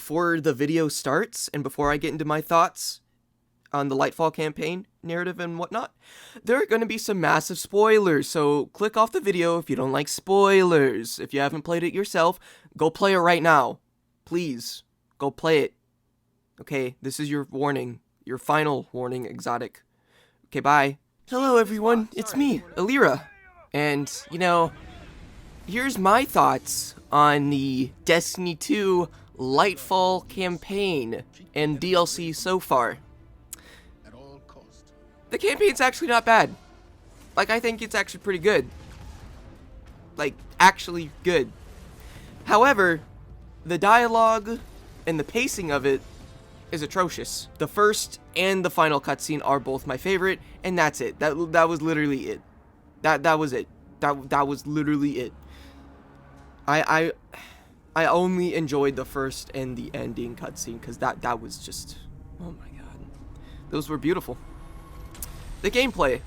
before the video starts and before I get into my thoughts on the Lightfall campaign, narrative, and whatnot, there are going to be some massive spoilers, so click off the video if you don't like spoilers. If you haven't played it yourself, go play it right now. Please, go play it. Okay, this is your warning. Your final warning, Exotic. Okay, bye. Hello everyone, it's me, Alira. And, you know, here's my thoughts on the Destiny 2 Lightfall campaign and DLC so far. The campaign's actually not bad. Like, I think it's actually pretty good. Like, actually good. However, the dialogue and the pacing of it is atrocious. The first and the final cutscene are both my favorite, and that's it. That was literally it. That was it. That was literally it. I only enjoyed the first and the ending cutscene because that was just, oh my god, those were beautiful. The gameplay's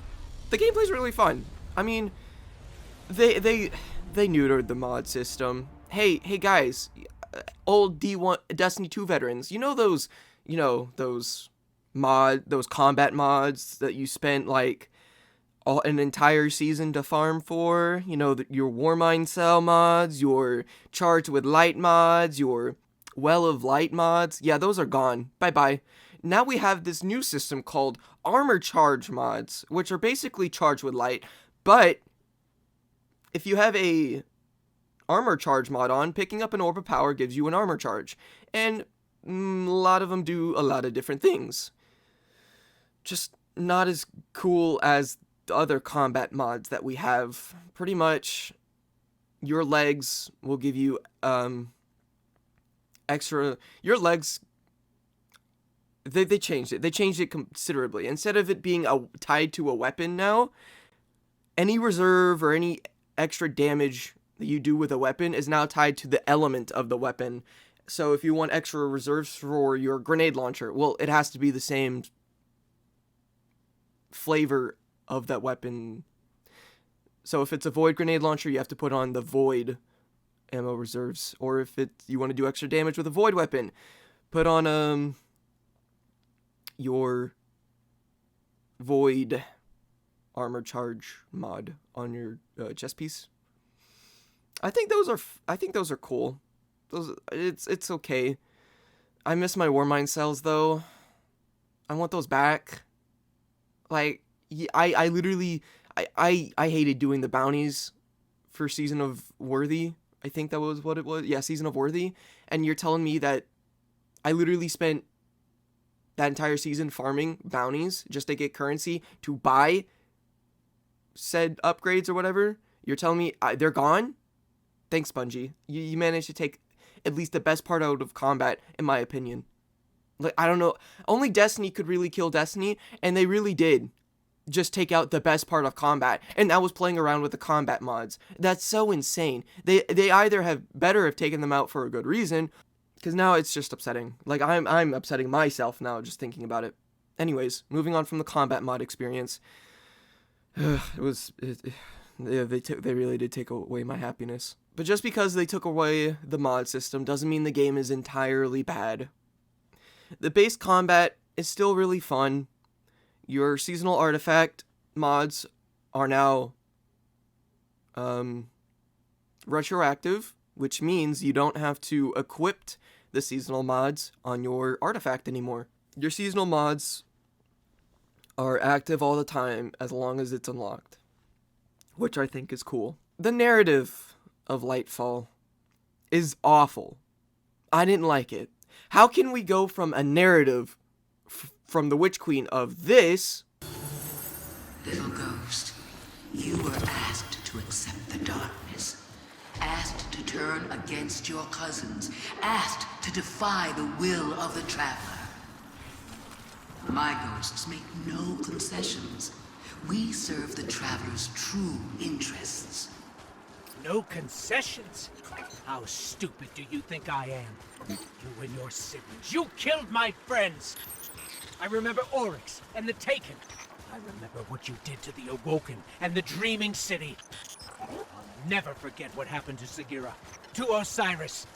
really fun. I mean, they neutered the mod system. Hey guys, old D1 Destiny 2 veterans, you know those combat mods that you spent like an entire season to farm for? You know, your Warmind Cell mods, your Charged with Light mods, your Well of Light mods. Yeah, those are gone. Bye-bye. Now we have this new system called Armor Charge mods, which are basically Charged with Light, but if you have a Armor Charge mod on, picking up an Orb of Power gives you an Armor Charge, and a lot of them do a lot of different things. Just not as cool as the other combat mods that we have. Pretty much, your legs will give you extra. Your legs. They changed it. They changed it considerably. Instead of it being tied to a weapon now, any reserve or any extra damage that you do with a weapon is now tied to the element of the weapon. So if you want extra reserves for your grenade launcher, well, it has to be the same flavor of that weapon. So if it's a void grenade launcher, you have to put on the void ammo reserves. Or if you want to do extra damage with a void weapon, put on your void armor charge mod on your chest piece. I think those are cool. It's okay. I miss my Warmind cells though. I want those back. Like, I literally hated doing the bounties for Season of Worthy. I think that was what it was. Yeah, Season of Worthy. And you're telling me that I literally spent that entire season farming bounties just to get currency to buy said upgrades or whatever? You're telling me they're gone? Thanks, Bungie. You managed to take at least the best part out of combat, in my opinion. Like, I don't know. Only Destiny could really kill Destiny, and they really did just take out the best part of combat, and that was playing around with the combat mods. That's so insane. They either have taken them out for a good reason, because now it's just upsetting. Like, I'm upsetting myself now just thinking about it. Anyways, moving on from the combat mod experience. They really did take away my happiness. But just because they took away the mod system doesn't mean the game is entirely bad. The base combat is still really fun. Your seasonal artifact mods are now retroactive, which means you don't have to equip the seasonal mods on your artifact anymore. Your seasonal mods are active all the time as long as it's unlocked, which I think is cool. The narrative of Lightfall is awful. I didn't like it. How can we go from a narrative from the Witch Queen of this? Little ghost, you were asked to accept the darkness, asked to turn against your cousins, asked to defy the will of the Traveler. My ghosts make no concessions. We serve the Traveler's true interests. No concessions? How stupid do you think I am? You and your siblings, you killed my friends! I remember Oryx and the Taken. I remember what you did to the Awoken and the Dreaming City. I'll never forget what happened to Sagira, to Osiris.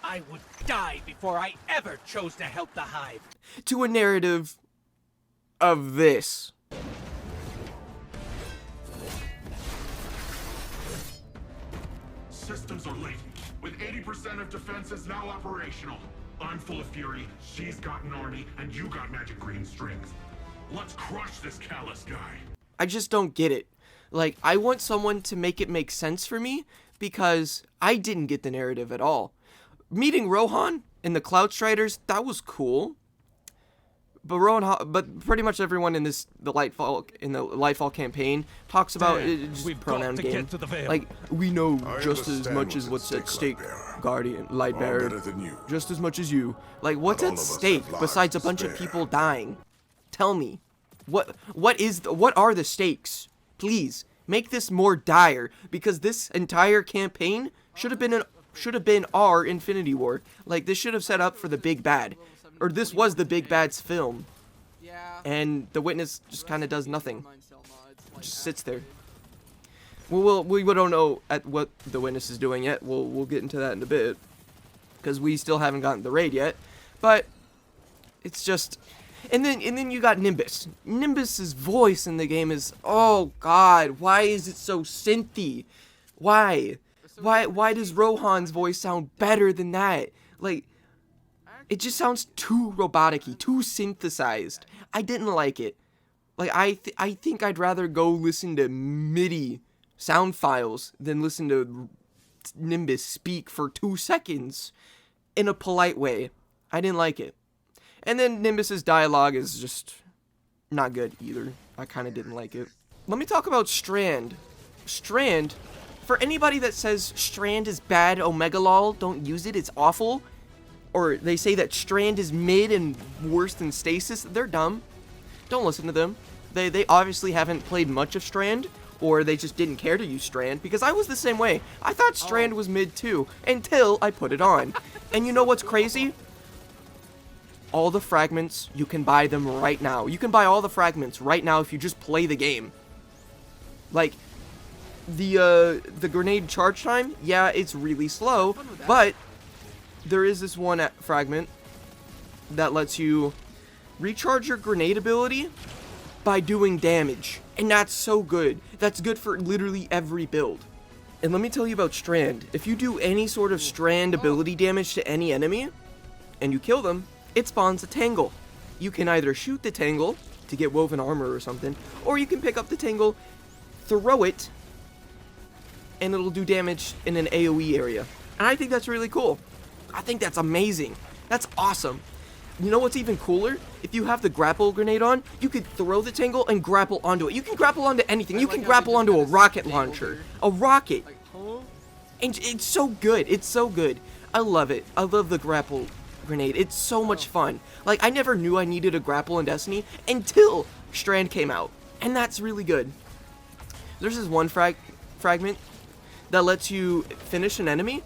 I would die before I ever chose to help the Hive. To a narrative of this. Systems are latent, with 80% of defenses now operational. I'm full of fury, she's got an army, and you got magic green strings. Let's crush this callous guy. I just don't get it. Like, I want someone to make it make sense for me, because I didn't get the narrative at all. Meeting Rohan and the Cloud Striders, that was cool. But pretty much everyone in the Lightfall campaign talks about it's we've pronoun got to game. get to the Veil. Like, we know I just as understand much as what's at stake, Guardian, Lightbearer. better than you. Just as much as you. Like, what's all at of us stake have lives besides a to bunch of spare. people dying? Tell me, what are the stakes? Please make this more dire, because this entire campaign should have been our Infinity War. Like, this should have set up for the big bad, or this was the big bad's film, and the Witness just kind of does nothing, just sits there. We don't know at what the Witness is doing yet. We'll get into that in a bit, because we still haven't gotten the raid yet. But it's just, and then you got Nimbus. Nimbus's voice in the game is, oh god, why is it so synthy? Why does Rohan's voice sound better than that? Like, it just sounds too robotic-y, too synthesized. I didn't like it. Like, I think I'd rather go listen to MIDI sound files than listen to Nimbus speak for 2 seconds in a polite way. I didn't like it. And then Nimbus's dialogue is just not good either. I kind of didn't like it. Let me talk about Strand. Strand, for anybody that says Strand is bad, Omega lol, don't use it, it's awful, or they say that Strand is mid and worse than Stasis, they're dumb. Don't listen to them. They obviously haven't played much of Strand, or they just didn't care to use Strand, because I was the same way. I thought Strand was mid too, until I put it on. And you know what's crazy? All the fragments, you can buy them right now. You can buy all the fragments right now if you just play the game. Like, the grenade charge time, yeah, it's really slow, but there is this one fragment that lets you recharge your grenade ability by doing damage, and that's so good. That's good for literally every build. And let me tell you about Strand. If you do any sort of Strand ability damage to any enemy, and you kill them, it spawns a Tangle. You can either shoot the Tangle to get woven armor or something, or you can pick up the Tangle, throw it, and it'll do damage in an AoE area. And I think that's really cool. I think that's amazing. That's awesome. You know what's even cooler? If you have the grapple grenade on, you could throw the Tangle and grapple onto it. You can grapple onto anything. You can grapple onto a rocket launcher. A rocket. And it's so good. It's so good. I love it. I love the grapple grenade. It's so much fun. Like, I never knew I needed a grapple in Destiny until Strand came out. And that's really good. There's this one fragment that lets you finish an enemy,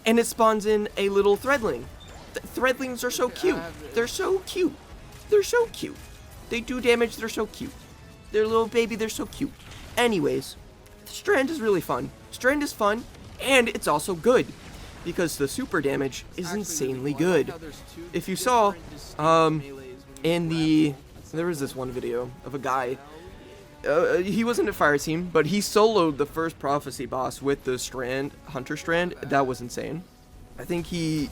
and it spawns in a little threadling. Threadlings are so cute. They're so cute. They're so cute. They do damage, they're so cute. They're little baby, they're so cute. Anyways, Strand is really fun. Strand is fun, and it's also good, because the super damage is insanely good. If you saw, there was this one video of a guy, he wasn't a fire team, but he soloed the first prophecy boss with the Strand, Hunter Strand. That was insane. I think he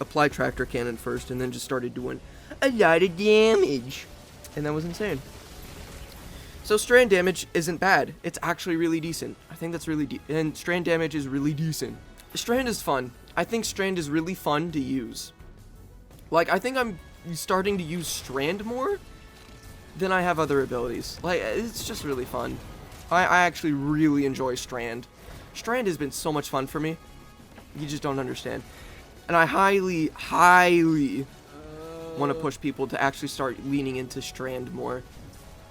applied tractor cannon first and then just started doing a lot of damage, and that was insane. So Strand damage isn't bad. It's actually really decent. I think that's really and Strand damage is really decent. Strand is fun. I think Strand is really fun to use. Like, I think I'm starting to use Strand more than I have other abilities. Like, it's just really fun. I actually really enjoy Strand. Strand has been so much fun for me. You just don't understand. And I highly, highly want to push people to actually start leaning into Strand more.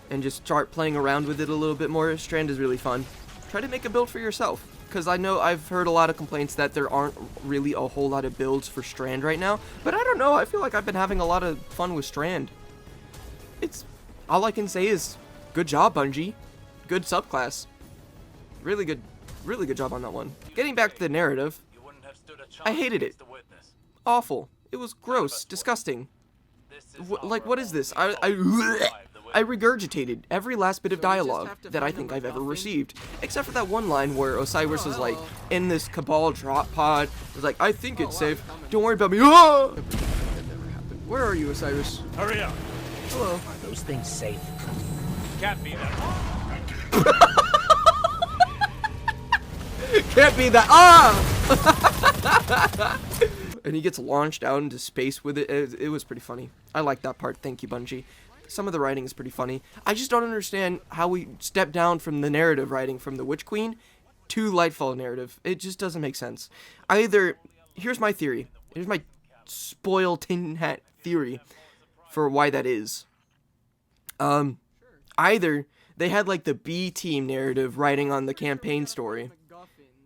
And just start playing around with it a little bit more. Strand is really fun. Try to make a build for yourself. Because I know I've heard a lot of complaints that there aren't really a whole lot of builds for Strand right now. But I don't know. I feel like I've been having a lot of fun with Strand. All I can say is, good job, Bungie. Good subclass. Really good job on that one. Getting back to the narrative, I hated it. awful. It was gross, disgusting. Like, what is this? I regurgitated every last bit of dialogue that I think I've ever received, except for that one line where Osiris was like, in this Cabal drop pod, was like, I think it's safe, don't worry about me. Ah! Where are you, Osiris? Hurry up. Hello. Are those things safe? Can't be that. Can't be that. Ah! And he gets launched out into space with it. It was pretty funny. I like that part. Thank you, Bungie. Some of the writing is pretty funny. I just don't understand how we step down from the narrative writing from the Witch Queen to Lightfall narrative. It just doesn't make sense. Here's my theory. Here's my spoiled tin hat theory for why that is. Either they had like the B team narrative writing on the campaign story,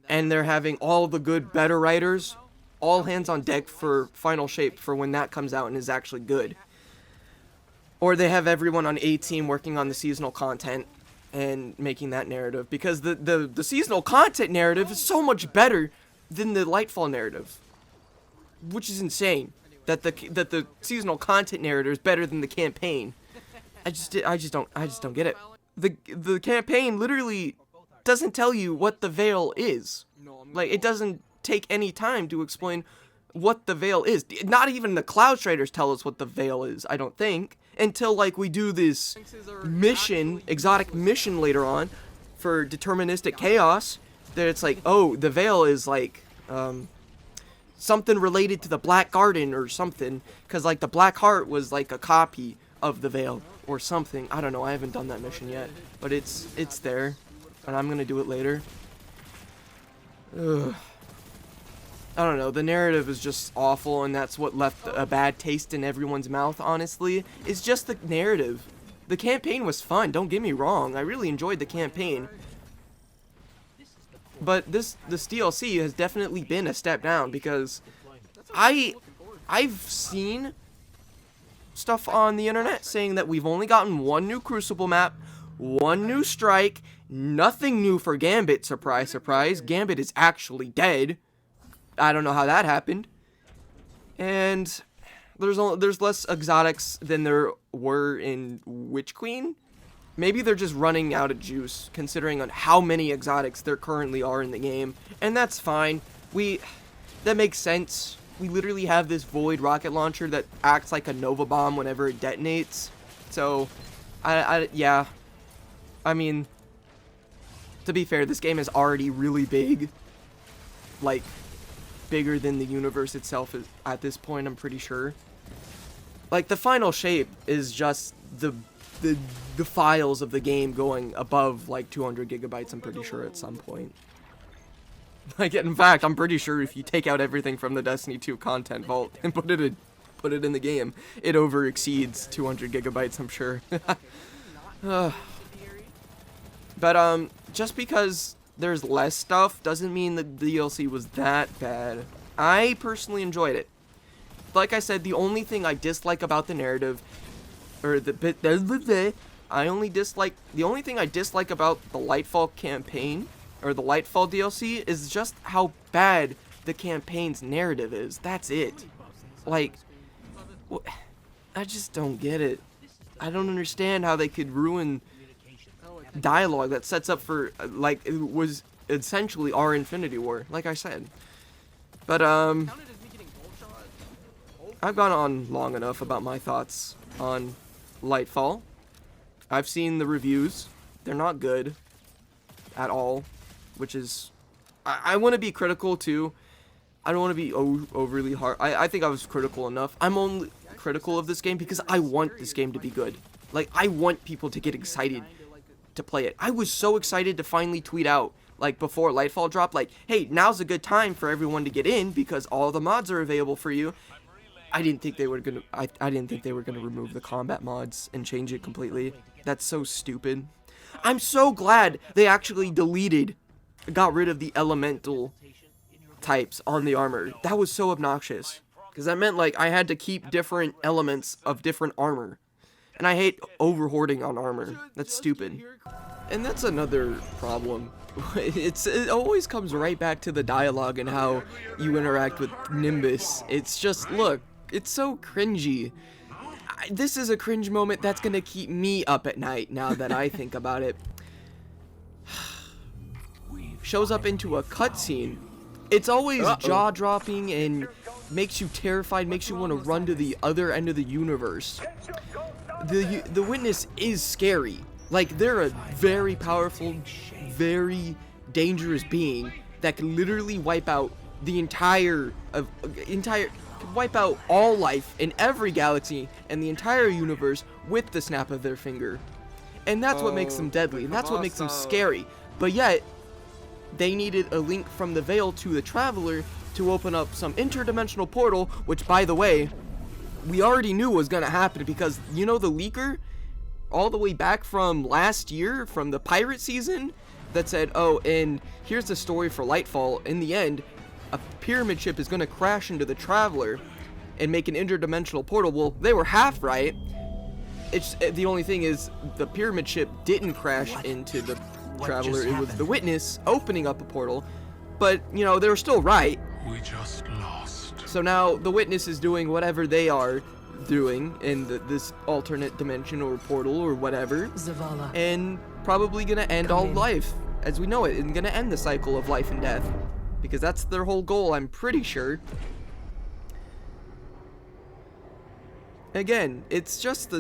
and they're having all the good, better writers all hands on deck for Final Shape for when that comes out and is actually good. Or they have everyone on A team working on the seasonal content and making that narrative, because the seasonal content narrative is so much better than the Lightfall narrative, which is insane. That the seasonal content narrative is better than the campaign. I just don't get it. The campaign literally doesn't tell you what the veil is. Like, it doesn't take any time to explain what the veil is. Not even the Cloud Traders tell us what the veil is, I don't think, until like we do this mission, exotic mission later on for deterministic chaos, that it's like, oh, the veil is like something related to the Black Garden or something, because like the Black Heart was like a copy of the veil or something. I don't know, I haven't done that mission yet, but it's there, and I'm gonna do it later. Ugh. I don't know, the narrative is just awful, and that's what left a bad taste in everyone's mouth, honestly. It's just the narrative. The campaign was fun, don't get me wrong. I really enjoyed the campaign. But this DLC has definitely been a step down, because I've seen stuff on the internet saying that we've only gotten one new Crucible map, one new strike, nothing new for Gambit, surprise, surprise. Gambit is actually dead. I don't know how that happened. And there's less exotics than there were in Witch Queen. Maybe they're just running out of juice, considering on how many exotics there currently are in the game. And that's fine. That makes sense. We literally have this void rocket launcher that acts like a Nova bomb whenever it detonates. So, yeah. I mean, to be fair, this game is already really big. Like, bigger than the universe itself is at this point, I'm pretty sure. Like, the Final Shape is just the files of the game going above like 200 gigabytes, I'm pretty sure, at some point. Like, in fact, I'm pretty sure if you take out everything from the Destiny 2 content vault and put it in the game, it over exceeds 200 gigabytes, I'm sure. But just because there's less stuff doesn't mean the DLC was that bad. I personally enjoyed it. Like I said, the only thing I dislike about the narrative, or the only thing I dislike about the Lightfall campaign, or the Lightfall DLC, is just how bad the campaign's narrative is. That's it. Like, I just don't get it. I don't understand how they could ruin dialogue that sets up for, like, it was essentially our Infinity War, like I said. But, I've gone on long enough about my thoughts on Lightfall. I've seen the reviews. They're not good at all, which is... I want to be critical, too. I don't want to be overly hard. I think I was critical enough. I'm only critical of this game because I want this game to be good. Like, I want people to get excited to play it. I was so excited to finally tweet out, like, before Lightfall dropped, like, hey, now's a good time for everyone to get in because all the mods are available for you. I didn't think they were gonna I didn't think they were gonna remove the combat mods and change it completely. That's so stupid. I'm so glad they actually got rid of the elemental types on the armor. That was so obnoxious, because that meant, like, I had to keep different elements of different armor. And I hate over-hoarding on armor. That's stupid. And that's another problem. It always comes right back to the dialogue and how you interact with Nimbus. It's just, look, it's so cringy. This is a cringe moment that's gonna keep me up at night now that I think about it. Shows up into a cutscene. It's always jaw-dropping and makes you terrified, makes you want to run to the other end of the universe. The Witness is scary. Like, they're a very powerful, very dangerous being that can literally wipe out the wipe out all life in every galaxy and the entire universe with the snap of their finger. And that's what makes them deadly, and that's what makes them scary. But yet, they needed a link from the Veil to the Traveler to open up some interdimensional portal, which, by the way, we already knew was gonna happen because, you know, the leaker all the way back from last year, from the pirate season, that said, oh, and here's the story for Lightfall. In the end, a pyramid ship is gonna crash into the Traveler and make an interdimensional portal. Well, they were half right. It's the only thing is the pyramid ship didn't crash into the Traveler. It was the Witness opening up a portal, but you know, they were still right. We just lost. So now the Witness is doing whatever they are doing in this alternate dimension or portal or whatever, Zavala. and probably gonna end all life as we know it, and gonna end the cycle of life and death, because that's their whole goal, I'm pretty sure. Again, it's just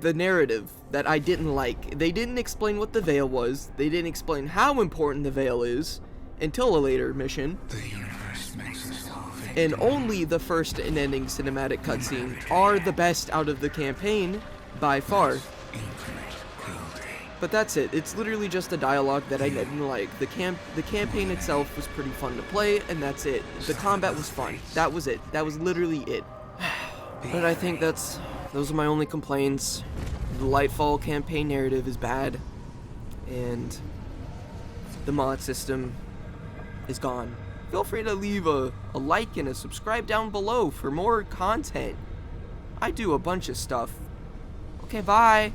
the narrative that I didn't like. They didn't explain what the Veil was. They didn't explain how important the Veil is until a later mission. The universe makes us all And only the first and ending cinematic cutscene are the best out of the campaign by far. But that's it. It's literally just a dialogue that I didn't like. The campaign itself was pretty fun to play, and that's it. The combat was fun. That was it. That was literally it. But I think those are my only complaints. The Lightfall campaign narrative is bad, and the mod system is gone. Feel free to leave a like and a subscribe down below for more content. I do a bunch of stuff. Okay, bye.